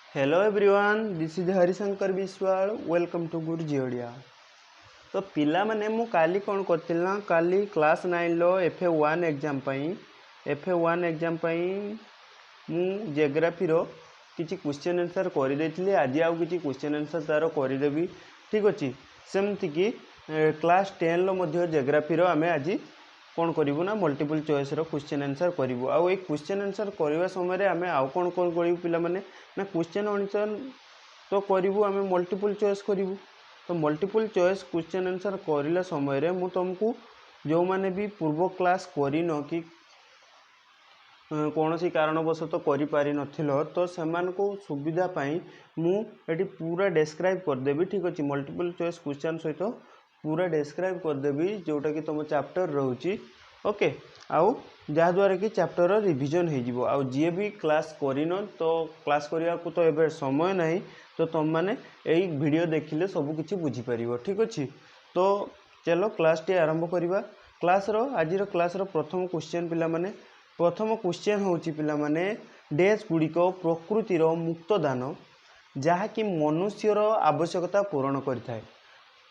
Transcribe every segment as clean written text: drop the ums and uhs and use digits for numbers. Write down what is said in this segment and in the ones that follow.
Hello everyone, this is Harishankar Biswal. Welcome to Guruji Odia. तो पिला माने मु काली कौन करथिल ना, काली क्लास 9 लो FA1 एग्जाम पई मु जियोग्राफी रो किछि क्वेश्चन आंसर कर देथिली। आज आउ किछि क्वेश्चन आंसर तार कर देबी। ठीक अछि। सेमति कि क्लास 10 लो मध्ये जियोग्राफी रो आमे आज कौन करूँ ना मल्टीपल चॉइस रो क्वेश्चन आंसर करूँ। आउ एक क्वेश्चन आंसर करने समय आमे आउ कौन कौन करूँ पिला माने ना क्वेश्चन आंसर तो करूँ आमे मल्टीपल चॉइस करूँ। तो मल्टीपल चॉइस क्वेश्चन आंसर करला समय रे मु तुमको जो माने भी पूर्व क्लास करिन कि कौन सी कारणवशतः करि नथिलो तो सेमान को सुविधा पाई मु एटी पूरा डिस्क्राइब कर देबी। ठीक अछि। मल्टीपल चॉइस क्वेश्चन सहित पूरा डिस्क्राइब कर देबी जोटा कि तुम चैप्टर रहउची। ओके। आउ जहाँद्वारा कि चैप्टर रिविजन हो जिवो। आउ जी भी क्लास करिन तो क्लास करिया को तो एबे समय नहीं, तो तुम माने एई वीडियो देखिले सब किछि बुझी परिबो। ठीक अछि। तो चलो क्लास टी आरंभ करिबा। क्लास रो आज रो क्लास रो प्रथम क्वेश्चन पिला माने प्रथम क्वेश्चन होची पिला माने डैश गुड़िक प्रकृतिर मुक्त दान जहाँकि मनुष्यर आवश्यकता पूरण करिथाय।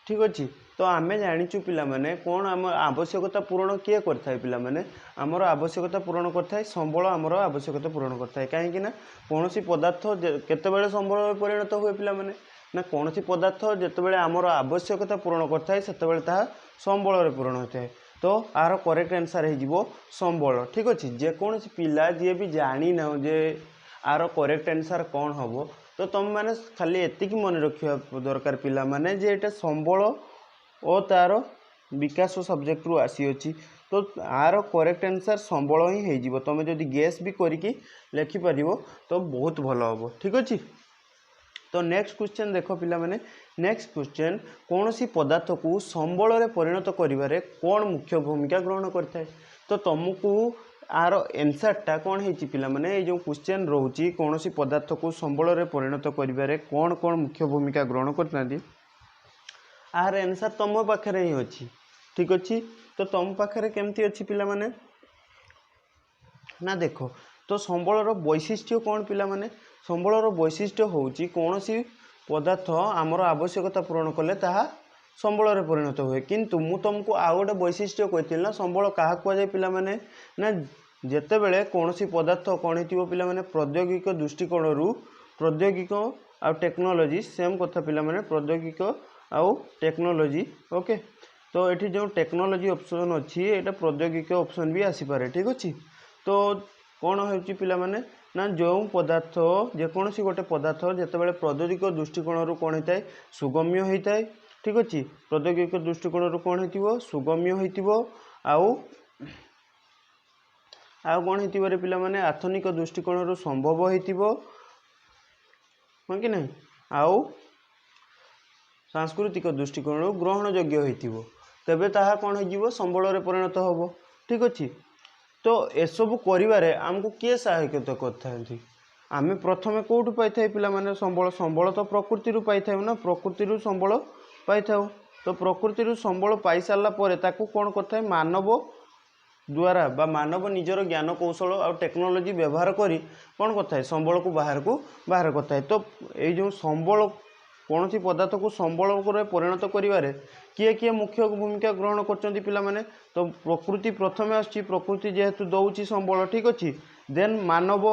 ठीक अच्छे। तो आम जाचु पिला माने कौन आम आवश्यकता पूरण किए करथाय पिला माने आमर आवश्यकता पूरण करथाय संबल आमर आवश्यकता पूरण करथाय। कहीं ना कौन सी पदार्थ केतेबेले संबल परिणत हुए पिला माने ना कौन सी पदार्थ जितेबाला आमर आवश्यकता पूरण करथाय सेतेबेले ताहा संबल पूरण होता है। तो आर करेक्ट आंसर हो संबल। ठीक अच्छे। जेकोसी पिला जी भी जानी ना जे आर करेक्ट आंसर कौन हम तो तुम मैंने खाली एतिक मन रखा दरकार पिला माने जे एटा संबल और तार विकास सब्जेक्ट रु आसी अछि। तो आर करेक्ट आंसर संबल ही हो। तुम जदि गेस भी करिकी लिखिपर तो बहुत भल हम। ठीक अच्छे। तो नेक्स्ट क्वेश्चन देख पिला माने नेक्स्ट क्वेश्चन कौन सी पदार्थ को संबल रे परिणत करिवारे कौन मुख्य भूमिका ग्रहण करता है। तो तुमको आर एनसरटा कौन है पिला माने ये जो क्वेश्चन रोची कौन सी पदार्थ को संबल रे परिणत करिवारे कौन कौन मुख्य भूमिका ग्रहण करता आर एनसर तुम पाखे ही अच्छी। ठीक अच्छे। तो तुम पाखे केमती अच्छी पिला माने ना देख। तो संबलर वैशिष्ट्य कौन पिला माने संबलर वैशिष्ट्य होची कौन सी पदार्थ आमर आवश्यकता पूरण कले ताहा संबल परिणत हुए। किंतु मु तुमको आउ गोटे वैशिष्ट्य कही ना संबल क्या कहुए पिला माने ना जितेबले कौन सी पदार्थ कौन हो पिला माने प्रौद्योगिक दृष्टिकोण रु प्रौद्योगिक आउ टेक्नोलोजी सेम कथा पिला माने प्रौद्योगिक आउ टेक्नोलोजी। ओके। तो ये जो टेक्नोलोजी ऑप्शन अच्छी एटा प्रौद्योगिक ऑप्शन भी आसीपारे। ठीक अच्छे। तो कौन हो पिला माने ना जो पदार्थ जेकोसी गोटे पदार्थ जितेबाला प्रौद्योगिक दृष्टिकोण रु कौन होता है सुगम्य होता है। ठीक अच्छे। प्रौद्योगिक दृष्टिकोण रु कौन हो सुगम्य हो आउ कौन हो पिला माने आधुनिक दृष्टिकोण रु संभव हो कि नहीं आउ सांस्कृतिक दृष्टिकोण रु ग्रहण योग्य हो तेबे ताहा कौन हो संबल परिणत हम। ठीक अच्छे। तो एसबू करिवारे आमको किए सहायता करथांती आमे प्रथमे कोठु पाई पिला माने संबल संबल तो प्रकृति रु पाई ना प्रकृति रु संबल पाई। तो प्रकृति रु संबल पाई सारा पर ताकू कौन करता है मानव द्वारा बा मानव निजर ज्ञान कौशल और टेक्नोलोजी व्यवहार करी कौन करता है संबल को बाहर करता है। तो ये जो संबल कौन सी पदार्थ को संबल परिणत करिवारे किए किए मुख्य भूमिका ग्रहण करचंती पिला माने तो प्रकृति प्रथमे आछि प्रकृति जेहेतु दउची संबल। ठीक अच्छे। देन मानव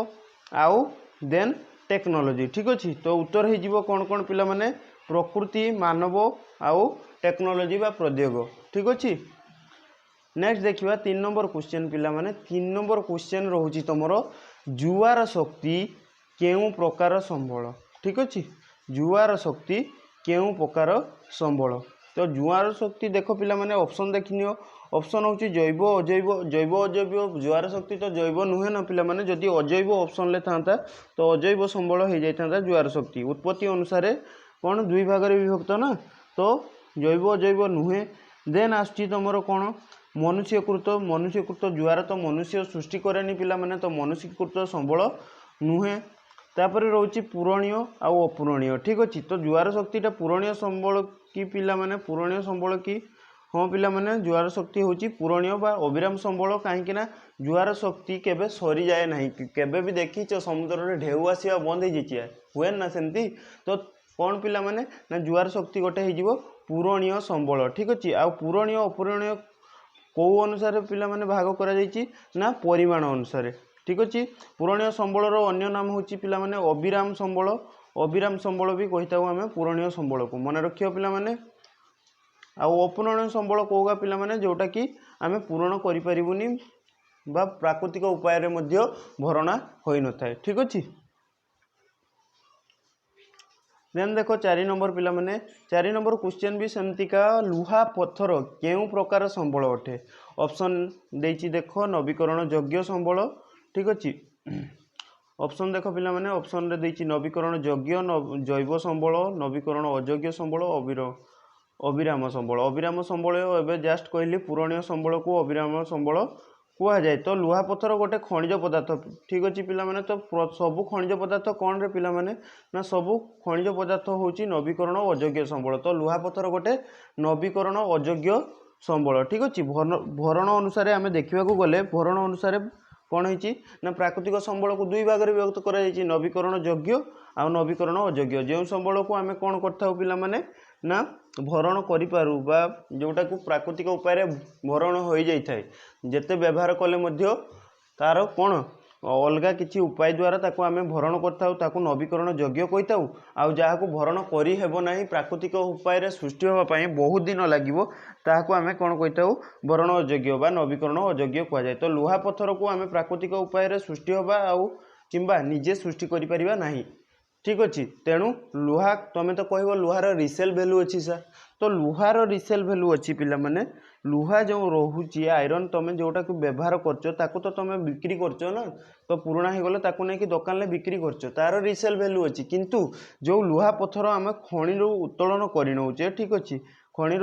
आउ देन टेक्नोलोजी। ठीक अच्छे। तो उत्तर हो जीवो कौन कौन पिला माने प्रकृति मानव आउ टेक्नोलोजी बा प्रौद्योगिक। ठीक अच्छे। नेक्स्ट देखिबा 3 नंबर क्वेश्चन पिला माने 3 नंबर क्वेश्चन रहउची तमरो जुआर शक्ति केउ प्रकार संबल। ठीक अच्छे। जुआर शक्ति केउ प्रकार संबल। तो जुआर शक्ति देख पिला माने ऑप्शन देखिनियो ऑप्शन होची जैव अजैव जैव अजैव जुआर शक्ति तो जैव नुहे ना पिला माने जदि अजैव ऑप्शन ले थांता तो अजैव संबल हो जाई थांता जुआर शक्ति उत्पत्ति अनुसार कौन दुई भाग रे विभक्त ना तो जैव अजैव नुहे। देन आसची तमरो कौन मनुष्यकृत जुआर तो मनुष्य सृष्टि करेनी पिला माने तो मनुष्यकृत संबल नुहे। तापर रोची पूरणीय आउ अपूरणीय। ठीक अच्छे। तो जुआर शक्तिटा पूरणीय संबल की पिला माने पूरणीय संबल की हाँ पिला माने जुआर शक्ति होची पूरणीय बा अविराम संबल कहीं जुआर शक्ति केबे सरी जाए नहीं केबे भी देखी समुद्र रे ढेउ आसिया बंद हो हुए ना सेमती तो कौन पिला माने ना जुआर शक्ति गोटे हो पूरणीय संबल ठीक अच्छे आ पूरणीय अपूरणीय कौ अनुसार पिला माने भाग करा जायछि ना परिमाण अनुसार ठीक अच्छे पूरणीय संबलर अन्य नाम होची पिला माने अविराम संबल भी कही था आम पूरणीय संबल को मन रखियो पिला माने अपूरणीय संबल कौगा पिला माने जोटा कि आम पूरण करि परिबुनी बा प्राकृतिक उपाय रे मध्य भरणा होई न थाए ठीक अच्छे देन देखो 4 नंबर पिला माने 4 नंबर क्वेश्चन भी सेमती का लुहा पत्थर केउ प्रकार संबल अटे ऑप्शन देछि देखो नवीकरण योग्य संबल ठीक अच्छे ऑप्शन देखो पिला माने ऑप्शन रे देछि नवीकरण योग्य जैव संबल नवीकरण अयोग्य संबल अविराम संबल एवं जस्ट कहली पूरणीय संबल को अविराम संबल कुआ जाए तो लुहा पत्थर गोटे खनिज पदार्थ ठीक अच्छे पिला माने तो सबु खनिज पदार्थ कौन रे पिला माने ना सबु खनिज पदार्थ होची नवीकरण अयोग्य संबल तो लुहा पत्थर गोटे नवीकरण अयोग्य संबल ठीक अच्छे भरण अनुसार आम देखा गले भरण अनुसार कौन होती ना प्राकृतिक संबल को दुई भाग में विभक्त कर नवीकरण योग्य आ नवीकरण अयोग्य जो संबल को आम कौन करथाउ पिला माने ना भरण करिपारू बा जोटा को प्राकृतिक उपाय भरण हो जाए जेते व्यवहार कले मध्य तार कौन अलगा किसी उपाय द्वारा ताको आम भरण करताऊ नवीकरण योग्य कही आउ जहाँ को भरण करी हेबो नाही प्राकृतिक उपाय सृष्टि होगापाई बहुत दिन लगे ताकू आम कौन कही भरण अयोग्य बा नवीकरण अयोग्य कहुए तो लुहा पत्थर को आम प्राकृतिक उपाय सृष्टि होगा आउ किंबा निजे सृष्टि करि परिबा नाही ठीक अच्छे तेणु लुहा तुम्हें तो कह लुहार रिसेल भैल्यू अच्छी सर तो लुहार रिसेल भैल्यू अच्छी पिला माने लुहा जो रोचे आयरन तुम्हें जोटा को व्यवहार करको तो तुम्हें बिक्री कर ना तो पुराना हो गले नहीं दुकान में बिक्री कर तार रिसेल भैल्यू अच्छी किंतु जो लुहा पत्थर आम खଣି उत्तोलन कर नौचे ठीक अच्छे खଣି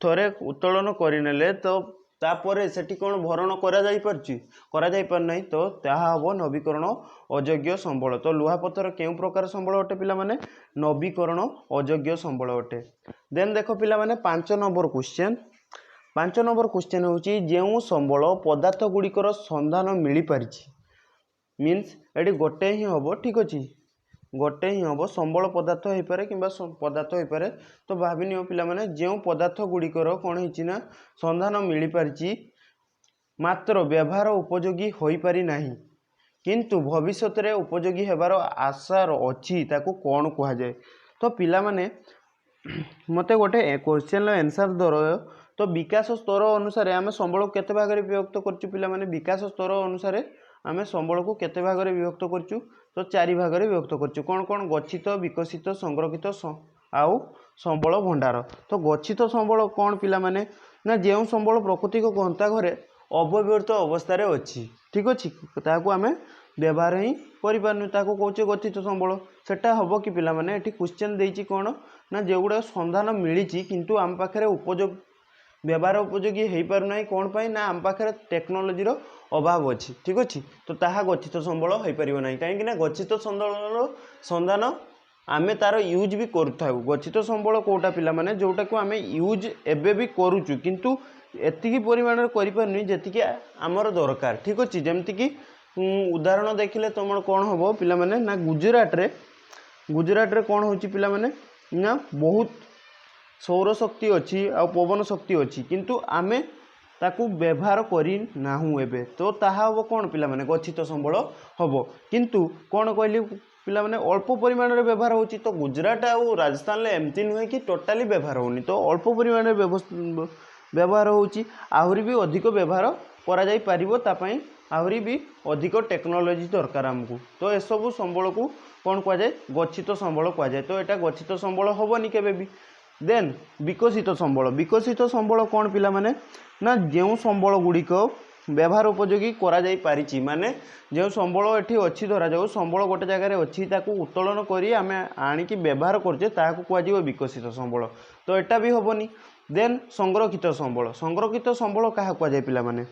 थरे उत्तोलन करने तो तापरे सेठी कौन भरण करा पारना तो ताहा हम नवीकरण अयोग्य संबल तो लुहा पत्थर केउ प्रकार संबल अटे पिला माने नवीकरण अयोग्य संबल अटे देन देखो पिला माने 5 नंबर क्वेश्चन होची जेउ संबल पदार्थ गुड़िकर संधान मिली पारिछि मीन्स एटी गोटे ही हम ठीक अच्छे गोटे ही हम संबल पदार्थ हो पारे कि पदार्थ हो पारे तो भाविनियो पिला माने जो पदार्थ गुड़िकर कौन होना संधान मिली पारिछि मात्र व्यवहार उपयोगी हो पारि नाही किंतु भविष्य रे उपयोगी हेबार आशा अच्छी ताकू कौन कह जाए तो पिला माने मते गोटे क्वेश्चन आंसर दर तो विकास स्तर अनुसार आम संबल केते भाग में विभक्त करछु पिला माने विकास स्तर अनुसार आम संबल को केते भाग में विभक्त करछु तो 4 भाग में विभक्त करछु कौन कौन गच्छित विकसित संरक्षित आउ संबल भंडार तो गच्छित संबल कौन पिला माने ना जो संबल प्राकृतिक घंटा घरे अव्यवहृत अवस्था रे अच्छी ठीक अच्छे ताकू आम व्यवहार ही करूँ ताकू कौचे गच्छित संबल सेटा हम कि पिला माने एठी क्वेश्चन देछि कौन ना जोगुड़ा संधान मिली किंतु आम पाखे उपयोग व्यवहार उपयोगी हो पारना कौन पाई ना आम पाखे टेक्नोलोजी अभाव अच्छी ठीक अच्छे तो ताहा गच्छित संबल हो पार ना कहीं गच्छित संधान आम तार यूज भी करूँ गच्छित संबल कौटा पिला माने जोटा को आम यूज एबे भी करूचु किंतु एतिकी परिमाण करें जी आमर दरकार ठीक अच्छे जमती कि उदाहरण देखिले तुम कौन हम पिला माने ना गुजरात रे कौन हो पिला माने ना बहुत सौर शक्ति अच्छी आ पवन शक्ति अच्छी किंतु आमे ताकू व्यवहार करना एबे तो ताहा हम कौन पिला माने गच्छित संबल हम किंतु कौन कहली पिला माने अल्प परिमाण में व्यवहार होची तो गुजरात और राजस्थान ले एमती नुहे कि टोटाली व्यवहार होनी तो अल्प परिमाण में व्यवहार होची आहरी भी अधिक व्यवहार करा जाई पारिबो तापई आहरी भी अधिक टेक्नोलोजी दरकार आमको तो ए सब संबल को कौन कह जाए गच्छित संबल कह जाए तो यहाँ गच्छित संबल हेनी केबे भी देन विकसित संबल कौन पिला माने ना जो संबल गुड़िक व्यवहार उपयोगी करा जाई पारिछि माने जो संबल एठी अच्छी धरा जाऊ संबल गोटे जगह अच्छी ताकू उत्तोलन करी आमे आनिकी व्यवहार करछे ताकू कह विकसित संबल तो एटा भी हेनी देन संरक्षित संबल क्या कह जाए पिला माने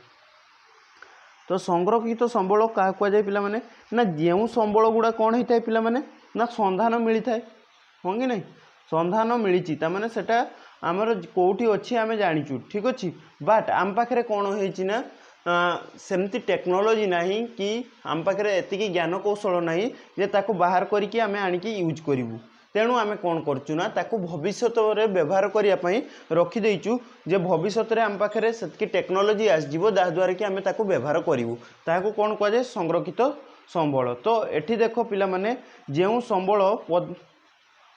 तो संरक्षित संबल क्या कह जाए पिला माने ना जो संबल गुड़ा कौन होता है पिला माने ना संधान मिली थाए हाँ कि नहीं संधान मिली तार माने सेटा आमर कोठी अच्छी आम जाचु ठीक अच्छे बट आम पाखे कौन होना सेमती टेक्नोलोजी नहीं कि आम पाखे एतिकी ज्ञान कौशल नहीं जे ताको बाहर करके आम आणिकी यूज करूँ तेणु आम कौन करूँ ना ताको भविष्य में व्यवहार करने रखीदेचु जे भविष्य में आम पाखे से टेक्नोलोजी आसो जहाद्वारा कि आम ताको व्यवहार करूँ ताको कौन कहुए संरक्षित संबल। तो एठी देखो पिला माने जो संबल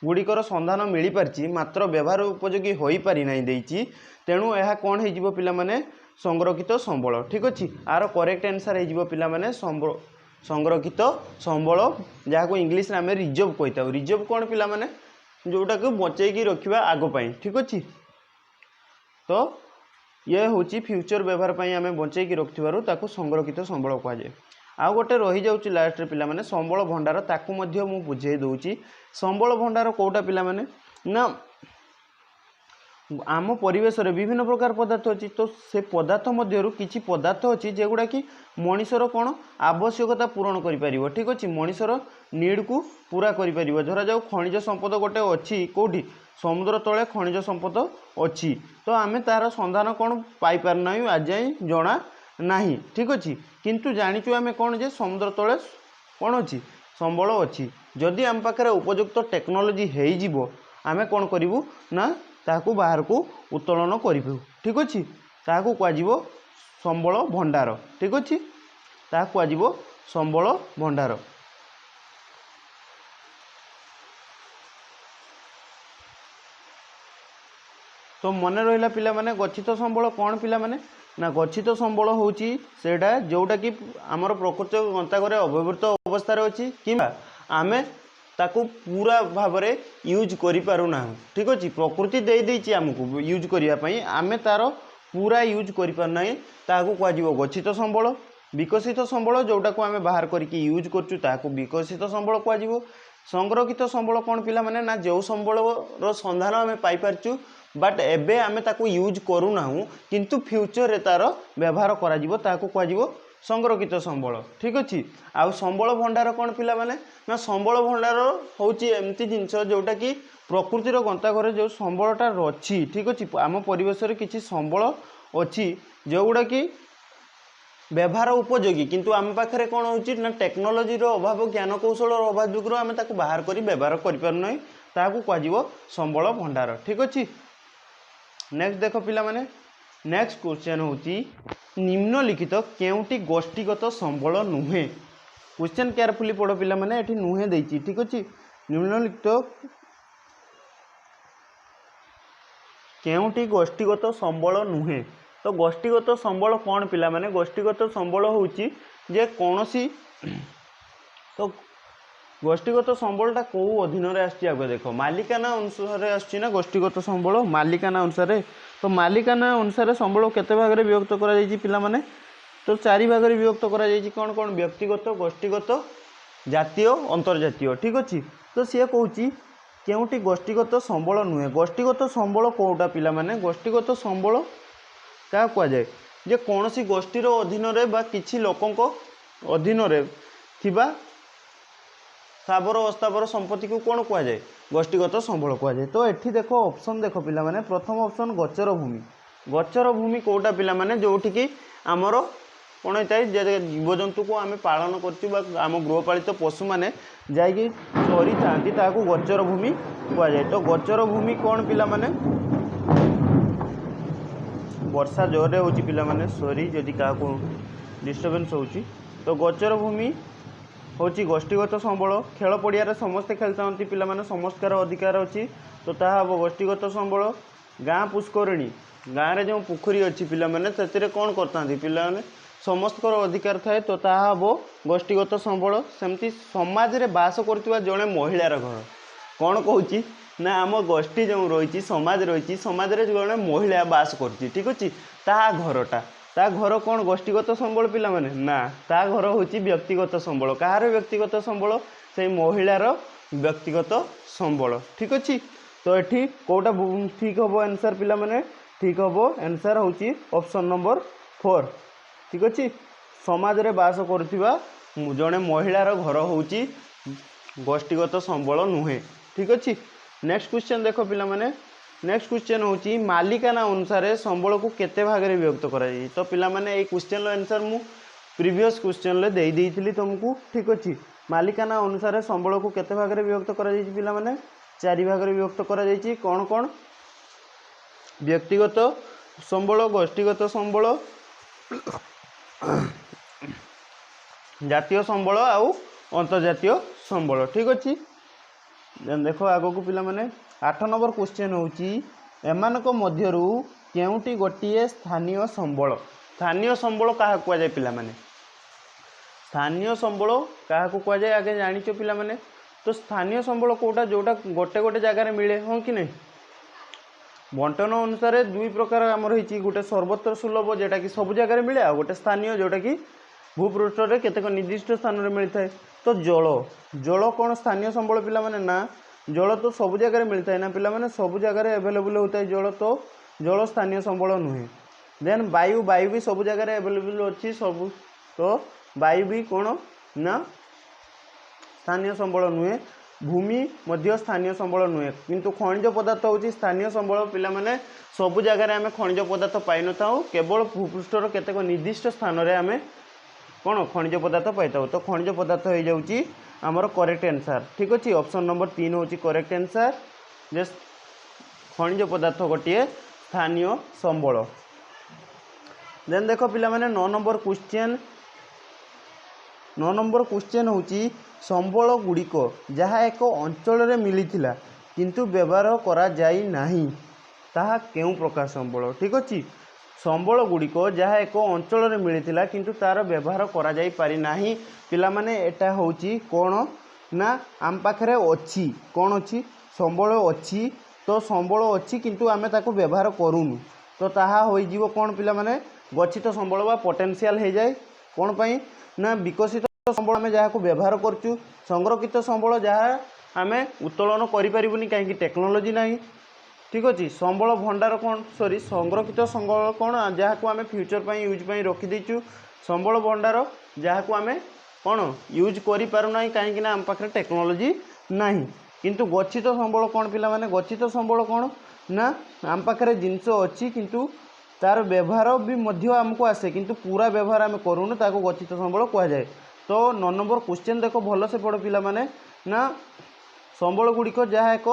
गुड़िकर संधान मिल पार्ची मात्र व्यवहार उपयोगी हो पारि नहीं देइची तेणु यह कौन हो पिला माने संरक्षित संबल ठीक अच्छे। आर करेक्ट आंसर हो पिला माने संरक्षित संबल जहाँ इंग्लिश आम रिजर्व कही था। रिजर्व कौन पिला माने जोटा को बचेगी रखा आगपाई ठीक अच्छे। तो ये हूँ फ्यूचर व्यवहार आम बचेगी रखिथार ताकू संरक्षित संबल कहुए। आउ गोटे रही जाऊँ लास्ट पिला माने संबल भंडार ताकू मध्य मु बुझे दूची संबल भंडार कोटा पिला माने ना आम परिवेश रे विभिन्न प्रकार पदार्थ अच्छी तो से पदार्थ मध्यरु किछि पदार्थ अच्छी जेगुड़ा कि मनीषर कौन आवश्यकता पूरण करिपारिबो ठीक अच्छे मनीषर नीड को पूरा करिपारिबो। धरा जाऊ खनिज संपद गोटे अच्छी कोठी समुद्र तले खनिज संपद अच्छी तो आमे तार संधान कौन पाई पारना आज जाए जना नहीं ठीक अच्छे किंतु जानिचु आमे कौन जे समुद्र तले कौन अच्छी संबल अच्छी जदि आम पाखे उपयुक्त टेक्नोलोजी हो आमे कौन करूँ ना ताकू बाहर को उत्तोलन करूँ ठीक अच्छे ताकू कह संबल भंडार ठीक अच्छे ताकू कह संबल भंडार। तो मन रहा पिला माने गच्छित संबल कौन पिला माने ना गच्छित संबल होची सेटा जोटा कि आमर प्रकृति गंताघरे अव्यवहृत अवस्था अच्छी कि आमे ताकू पूरा भाव में यूज करूना ठीक अच्छे प्रकृति दे देछि आमको यूज करने आमे तार पूरा यूज करना ताकू कह गच्छित संबल। विकसित संबल जोटा को आमे बाहर करके यूज करचु ताकू विकसित संबल कह। संरक्षित संबल कौन पिला माने ना जो संबल रो संधान आमे पाई पारचु बट एबे आमे ताकू यूज करूना किंतु फ्यूचर रे तार व्यवहार करा जिवो ताकू कह संरक्षित संबल ठीक अच्छे। आउ संबल भंडार कौन पिला माने ना संबल भंडार होची एमती जिनस जोटा कि प्रकृतिर गंताघरे जो संबलटा अच्छी ठीक अच्छे आम परिवेश रे किछि संबल अच्छी जोगुड़ा कि व्यवहार उपयोगी किंतु आम पाखे कौन होची ना टेक्नोलोजी अभाव ज्ञान कौशल अभाव जुगुरु आम ताकू बाहर करी व्यवहार करि पारना ताकू कह संबल भंडार ठीक अच्छे। नेक्स्ट देख पिला माने नेक्स्ट क्वेश्चन होची निम्नलिखित केउटी गोष्ठीगत संबल नुहे क्वेश्चन केयरफुली पढ़ पिला माने एठी नुहे देछि ठीक अच्छे। निम्नलिखित केउटी गोष्ठीगत संबल नुहे तो गोष्ठीगत संबल कौन पिला माने गोष्ठीगत संबल होची जे कौनसी तो गोष्ठीगत संबलटा कौ अधीन आसछि आगे देख मालिकाना अनुसार आसछि ना गोष्ठीगत संबल मालिकाना अनुसार तो मालिकाना अनुसार संबल केते भाग रे विभक्त करा जायछि पिला माने तो चारि भाग रे विभक्त करा जायछि कौन कौन व्यक्तिगत गोष्ठीगत जातीय अंतर्जातीय ठीक अच्छे। तो सी कहूँ केउटी गोष्ठीगत संबल नुहे गोष्ठीगत संबल कौटा पिला माने गोष्ठीगत संबल क्या कहुए जे कौन सी गोष्ठीर अधीन बा किछि लोकंक अधीन थिबा स्थावर अस्थावर संपत्ति को कौन कहुए गोष्ठीगत संबल कहुए। तो एठी देखो ऑप्शन देखो पिला माने प्रथम ऑप्शन गचर भूमि कौटा पिला माने जोठिकी आमर कौन होता है जीवजंतु को आम पालन कर आम गृहपालित पशु मैंने जाकि चरी था गचर भूमि कहुए। तो गचर भूमि कौन पिला माने वर्षा जोरे हो पिला माने सॉरी जदि क्या डिस्टर्बेंस होची तो गचर भूमि हूँ गोष्ठीगत संबल खेल पड़िया समस्ते खेलता पिला माने समस्तकार अधिकार अच्छी तो ताहा हम गोष्ठीगत संबल। गाँ पुष्करिणी गाँव में जो पोखरी अच्छी पिला माने से कौन करता पिला माने समस्त अधिकार थाए तो ताहा हम गोष्ठीगत संबल। सेमती समाज रे बास करथिबा जड़े महिलार घर कौन कहूँ ना आम गोष्ठी जो रही समाज रही समाज रे जड़े महिला बास करती ठीक अच्छे ता घरटा ता घर कौन गोष्ठीगत संबल पिला माने ना ता घर हूँ व्यक्तिगत संबल कहार व्यक्तिगत संबल से महिलार व्यक्तिगत संबल ठीक अच्छे। तो ये कौटा ठीक हम आंसर पिला माने ठीक हम आंसर हूँ ऑप्शन नंबर 4 ठीक अच्छे। समाज रे बास करुवा जड़े महिलार घर हूँ गोष्ठीगत संबल नुहे ठीक अच्छे। नेक्स्ट क्वेश्चन देख पिला माने नेक्स्ट क्वेश्चन होची मालिकाना अनुसार संबल को केते भाग में विभक्त करा जाई। तो पिला माने ए क्वेश्चन रो आंसर मु प्रीवियस क्वेश्चन ले देई देइथिली तुमको ठीक अछि। मालिकाना अनुसार संबल को केते भाग में विभक्त करा जाई पिला माने 4 भाग में विभक्त करा जाई। कोन कोन व्यक्तिगत संबल गोष्ठीगत संबल जातीय संबल आउ अंतर्जातीय संबल ठीक अछि। देखो आगो को पिला माने 8 नंबर क्वेश्चन होची एमानक मध्यरु केउटी गोटिए स्थानीय संबल काहा कुआ जाय पिला माने स्थानीय संबल काहा को कुआ जाय आगे जानिचो पिला माने। तो स्थानीय संबल कोटा जोटा गोटे गोटे जगह मिले हो कि नहीं बंटन अनुसार दुई प्रकार आम रही गोटे सर्वत्र सुलभ जोटा कि सब जगह मिले आ गोटे स्थानीय जोटा कि भूपृष्ठ रे केतेक निर्दिष्ट स्थान रे मिलता है। तो जल कौन स्थानीय संबल पिला माने ना जल तो सब जगह मिलता है ना पिला माने सब जगह एवेलेबल होता है जल। तो जल स्थानीय संबल नुहे। देन वायु भी सब जगह एवेलेबल अच्छी सब। तो वायु भी कौन ना स्थानीय संबल नुहे। भूमि मध्य स्थानीय संबल नुहे किंतु खनिज पदार्थ होची स्थानीय संबल पिला माने सब जगह आम खनिज पदार्थ पाई न था केवल भूपृष्ठर केतेक निर्दिष्ट स्थान रे आम कौन खनिज पदार्थ पाई था। तो खनिज पदार्थ हो जाउची आमर करेक्ट आंसर ठीक अच्छे। ऑप्शन नंबर 3 होची करेक्ट आंसर जे खनिज पदार्थ गोटे स्थानीय संबल। देन देखो पिला माने 9 नंबर क्वेश्चन होची संबल गुड़िक जहाँ एक अंचल रे मिलिथिला किंतु व्यवहार करा जाई नाही ताहा केउ प्रकार संबल ठीक अच्छे। संबल गुड़िक जहाँ एक अंचल रे मिलिथिला किंतु तार व्यवहार करा जाई पारि नाही पिला माने एटा होची कोन ना आम पाखरे अच्छी कौन अच्छी संबल अच्छी। तो संबल अच्छी किंतु आमे ताको व्यवहार करूनु तो ताहा होई जीवो कौन पिला माने गच्छित संबल बा पोटेंशियल हो जाए कौन पाई ना विकसित संबल आमे जहाँ को व्यवहार करचु। संरक्षित संबल जहाँ आमे उत्तोलन करि परिबुनी काहे टेक्नोलोजी नाही ठीक अच्छे। संबल भंडार कौन सॉरी संरक्षित संबल कौन जहाँ को आमे फ्यूचर पाई यूज पाई रखी देचु। संबल भंडार जहाँ को आमे कौन यूज करि पारु नाही काहे ना आम पाखरे टेक्नोलोजी नाही। किंतु गच्छित संबल कौन पिला माने गच्छित संबल कौन ना आम पाखरे जिनस अच्छी किंतु तार व्यवहार भी मध्य आमको आसे किंतु पूरा व्यवहार आम करूनु ताको गच्छित संबल कह जाए। तो 9 नंबर क्वेश्चन देखो भल से पढ़ पिला माने ना संबल गुड़िक जहाँ एक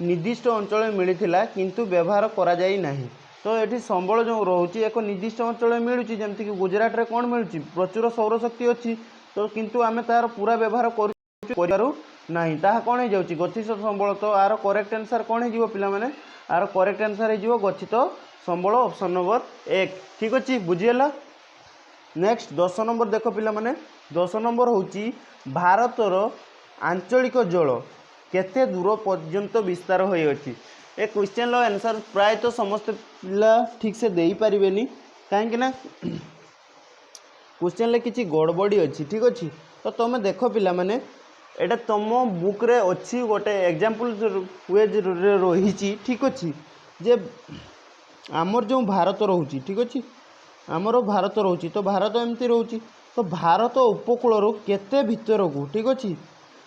निर्दिष्ट अंचल मिलता किंतु व्यवहार करा जाई नाही। तो ये संबल जो रोचे एक निर्दिष्ट अंचल मिलूँ जमती कि गुजरात रे कौन मिलूँ प्रचुर सौरशक्ति अच्छी तो किंतु आमे तार पूरा व्यवहार करू नहीं ताहा कौन हो जाउची गच्छित संबल। तो आर करेक्ट आंसर कौन हो पिला माने आर करेक्ट आंसर हो गच्छित संबल ऑप्शन नंबर 1 ठीक अच्छे बुझीगला। नेक्स्ट 10 नंबर देख पिला माने 10 नंबर होची भारतर आंचलिक जल केते दूर पर्यंत विस्तार होई अछि। ए क्वेश्चन लो आंसर प्राय तो समस्त पिला ठीक से देई परिबेनी काहे ना क्वेश्चन ले किछि गड़बड़ी अच्छी ठीक अच्छे। तो तुम देख पिला माने एटा तुम बुक रे अच्छी गोटे एग्जांपल वेज रही ठीक अच्छे जे आमर जो भारत रोची ठीक अच्छे आमर भारत रोची तो भारत एमती रोची तो भारत उपकूल केते भितर को ठीक अच्छे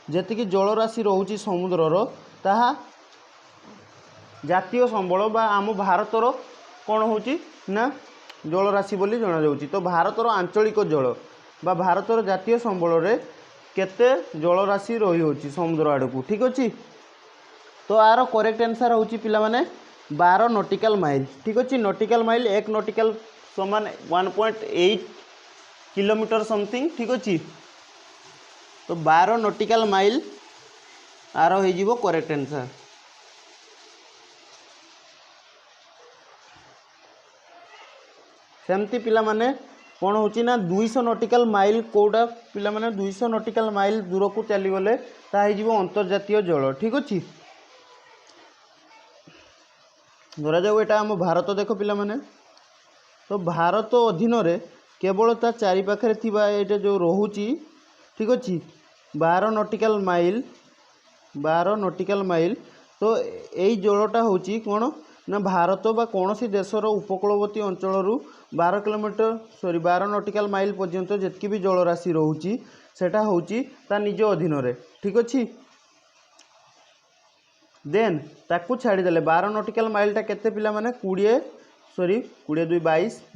जेतिकी जलराशि रोची समुद्रर ताहा जातीय संबल बा आम भारतर कौन होची ना जलराशि बोली जना जाउची। तो भारतर आंचलिक जल बा भारतर जातीय संबल रे केते जलराशि रही होची समुद्र आड़ को ठीक अच्छे। तो आर करेक्ट आंसर होची पिला माने 12 नॉटिकल माइल ठीक अच्छे। नॉटिकल माइल 1 नॉटिकल समान 1.8 किलोमीटर समथिंग ठीक अच्छे। तो 12 नॉटिकल माइल आर हो जीवो करेक्ट आंसर। सेमती पिला माने कौन होची ना 200 नॉटिकल माइल कोडा पिला माने 200 नॉटिकल माइल दूर को चली गले ता हो जीवो अंतर्जातीय जल ठीक अच्छे। धरा जाऊ एटा हम भारत देख पिला माने तो भारत अधीन रे केवल ता चारि पाखरे थिबा एटा जो रोहुची ठीक अच्छे 12 नॉटिकल माइल तो यही जलटा होची कौन ना भारत बा कौन सी देशर उपकूलवर्ती अंचल 12 नॉटिकल माइल पर्यंत जितकी भी जलराशि रोची सेटा होची ता निज अधीन रे ठीक अच्छे। देन ताकू छाड़ीदेले 12 नॉटिकल माइलटा केते पिला माने 20 2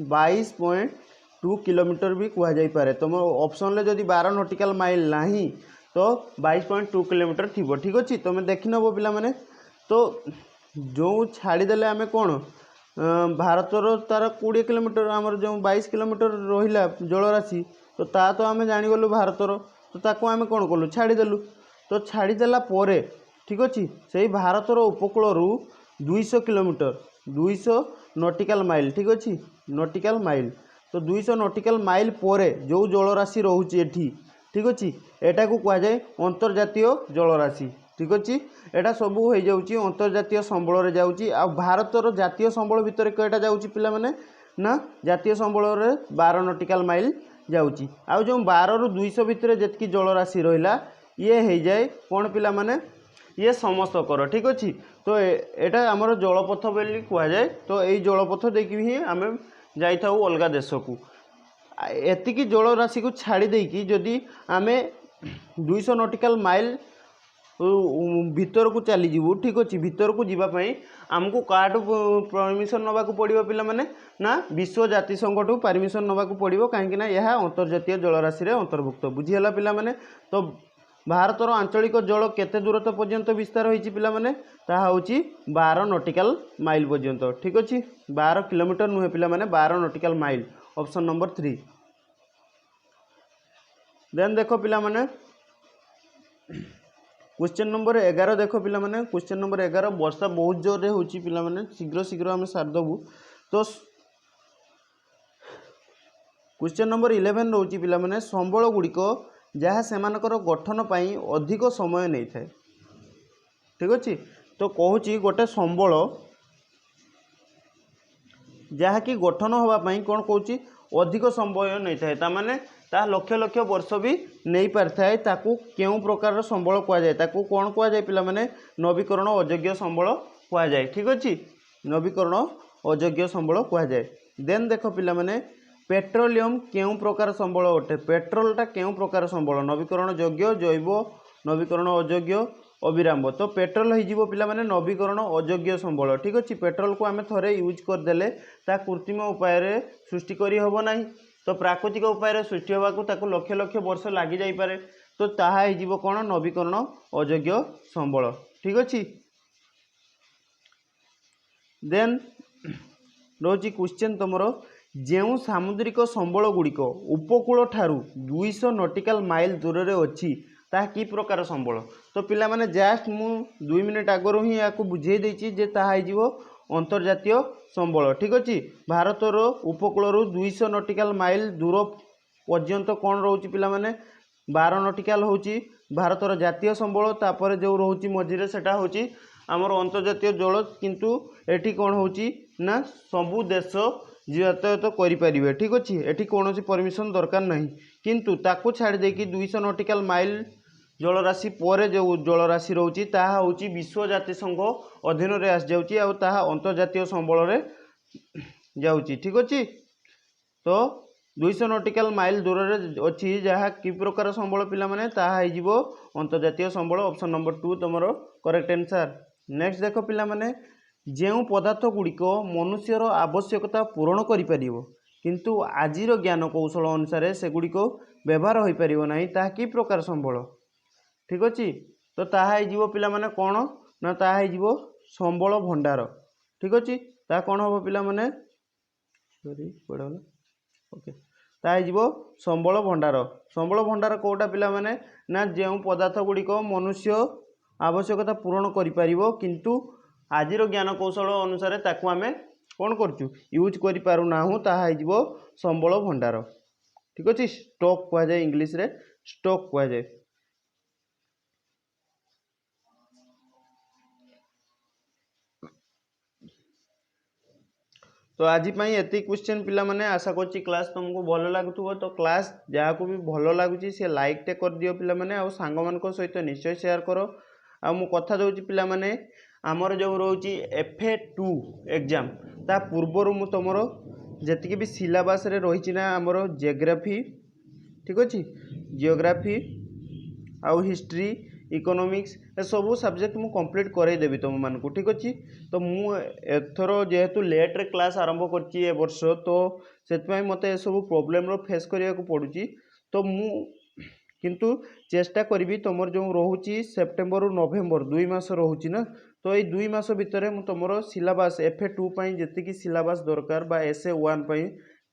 22.2 किलोमीटर भी कह जाई पारे। तुम ऑप्शन ले जदि 12 नॉटिकल माइल नाही तो 22.2 किलोमीटर थी। ठीक अच्छे तुम देखी नब पिला माने। तो जो छाड़ीदेले आम कौन भारतर तार 20 किलोमीटर आमर जो 22 किलोमीटर रहा जलराशि तो ता तो आम जाणीगलु भारतर तो ताको आम कौन कलु छाड़ीदेलु। तो छाड़ीदेला परे ठीक अच्छे से भारतर उपकूल 200 किलोमीटर 200 नॉटिकल माइल ठीक अच्छे नॉटिकल माइल। तो 200 नॉटिकल माइल परे जो जलराशि रोचे ठीक अच्छे एटा को कहुए अंतर्जातीय जलराशि ठीक अच्छे। एटा सबू हो जाऊँगी अंतर्जातीय संबल रे जाऊँगी। आ भारतर जातीय संबल भितर कयटा जाऊँगी पिला माने ना जातीय संबल रे 12 नॉटिकल माइल जाऊँगी। आ जो 12 रु 200 भितर जी जलराशि रहा ये हो जाए कौन पिला माने ये समस्त कर ठीक अच्छे। तो एटा आमर जलपथ बोली कहुए। तो यही जलपथ देखिए ही आम जाइए अलग देश को एतिकी जलराशि को छाड़ी देकी जदि आम 200 नॉटिकल माइल भीतर को चली जीवु ठीक अच्छे। भीतर को जीवाई आमको कार्ड परमिशन नवा पड़ो पिला माने ना विश्व जातिसंघ ठू परमिशन नवा पड़ो कहीं यह अंतर्जातीय जलराशि रे अंतर्भुक्त बुझीगला पिला माने। तो भारतर आंचलिक जल केते दूरता पर्यंत विस्तार होइछि पिला माने ताहा होछि 12 नॉटिकल माइल पर्यंत ठीक अच्छे। 12 किलोमीटर नुहे पिला माने 12 nautical mile option number 3। Then देखो पिला माने क्वेश्चन नंबर 11 देखो पिला माने। क्वेश्चन नंबर 11 वर्षा बहुत जोर रे होछि पिला माने शीघ्र शीघ्र आम सारदेबू। तो क्वेश्चन नंबर 11 रोचे पिला माने संबल गुड़िक जहाँ सेमानकर गठन पाई अधिक समय नहीं थाए ठीक अच्छे। तो कहूँ गोटे संबल जहाँकि गठन होगापाई कौन कौच अधिक समय नहीं थाए तामाने ता लक्ष लक्ष वर्ष भी नहीं पारि थाए ताकू केउं प्रकार संबल कहुए ताकू कौन कहुए पिला माने नवीकरण अयोग्य संबल कहुए ठीक अच्छे। नवीकरण अयोग्य संबल कहुए। देन देख पिला माने पेट्रोलियम केउं प्रकार संबल अटे पेट्रोलटा केउं प्रकार संबल नवीकरण योग्य जैव नवीकरण अयोग्य अविराम। तो पेट्रोल हो पिला माने नवीकरण अयोग्य संबल ठीक अच्छे। पेट्रोल को आम थे यूज करदेले ता कृत्रिम उपाय सृष्टि करी हबो नाही। तो प्राकृतिक उपाय सृष्टि होगाकू ताकू लक्ष लक्ष वर्ष लगी जाई पारे तो ताहा हो कौन नवीकरण अयोग्य संबल ठीक अच्छे। देन रोची क्वेश्चन तुमर जो सामुद्रिक संबल गुड़िक उपकूल ठारू 200 नॉटिकल माइल दूर रे अच्छी ता कि प्रकार संबल। तो पिला माने जस्ट मु 2 मिनिट आगरू ही या बुझे देछि जे ताहा हो अंतर्जातीय संबल ठीक अच्छे। भारतर उपकूल 200 नॉटिकल माइल दूर पर्यंत कौन रोचे पिला माने 12 नॉटिकल होची भारतर जातीय संबल तापर जो रोचे मझिरे सेटा होची आमर अंतर्जातीय जल किंतु एठी कौन होची ना सबु देश यातायात करें ठीक अच्छे। एठी कौन परमिशन दरकार नहीं किंतु ताकू छाड़ देकी 200 नॉटिकल माइल जलराशि पर जो जलराशि रोची ताहा होची विश्व जातिसंघ अधीन रे आस जाउची आ ताहा अंतर्जातीय संबल रे जाउची ठीक अच्छे। तो 200 नॉटिकल माइल दूर रे अच्छी जहाँ कि प्रकार संबल पिला माने ताहा हो अंतर्जातीय संबल ऑप्शन नंबर 2 तुम करेक्ट आंसर। नेक्स्ट देख पिला माने जो पदार्थ गुड़िक मनुष्यर आवश्यकता पूरण करिपारिबो किंतु आजिर ज्ञान कौशल अनुसार सेगुड़िक व्यवहार हो पार ना ता कि प्रकार संबल ठीक अच्छे। तो ताहा हो पिला माने कौन ना ताहा हो संबल भंडार ठीक अच्छे। ता कौन हम पिला माने ओके ताहा हो संबल भंडार। संबल भंडार कौटा पिला माने ना जो पदार्थ गुड़िक मनुष्य आवश्यकता पूरण करिपारिबो किंतु आजिर ज्ञान कौशल अनुसार ताकू आम कौन करचु यूज करि पारु नाहु ताहा हो संबल भंडार ठीक अच्छे। स्टॉक कहुए इंग्लिश रे स्टॉक कहुए। तो आज एति क्वेश्चन पिला माने आशा करछि क्लास तुमको भल लगुव। तो क्लास जहाँ को भी भल लगुच सी लाइक टे कर दियो पिला माने आ सांग मान सहित निश्चय शेयर करो। आ मु कथा दउछि पिला माने आमर जो रोची FA2 एग्जाम ता पूर्वर मु तुमर जेतिक भी सिलेबस रे रही ना आमर जियोग्राफी ठीक अच्छे जियोग्राफी आउ हिस्ट्री इकोनॉमिक्स ए सबू सब्जेक्ट मु कंप्लीट करदेवी तुम मानक ठीक अच्छे। तो मु एथर जेहेतु लेट्रे क्लास आरंभ कर वर्ष तो से मत सब प्रोब्लेम फेस करने को पड़ुची। तो मु किंतु चेष्टा करी तुम जो रोचे सेप्टेम्बर रु नवेम्बर 2 मास रोचे ना तो ये 2 मास भितर मुझे तुम सिलेबस FA2 जी सिलेबस दरकार बा SA1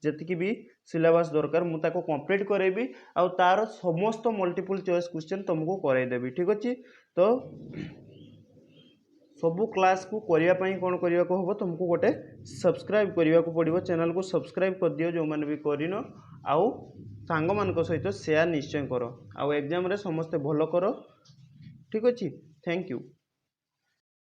जी भी सिलेबस दरकार मुझे कंप्लीट करेबी आउ तार समस्त मल्टीपल चॉइस क्वेश्चन तुमको करदेवी ठीक अच्छे। तो सबू क्लास को करने कौन करने को हम तुमको गोटे सब्सक्राइब करने को पड़ो चैनल को सब्सक्राइब कर दियो जो मैंने भी करन आउ सांग मान सहित शेयर निश्चय कर आउ एग्जाम रे समस्ते भल कर ठीक अच्छे। Thank you.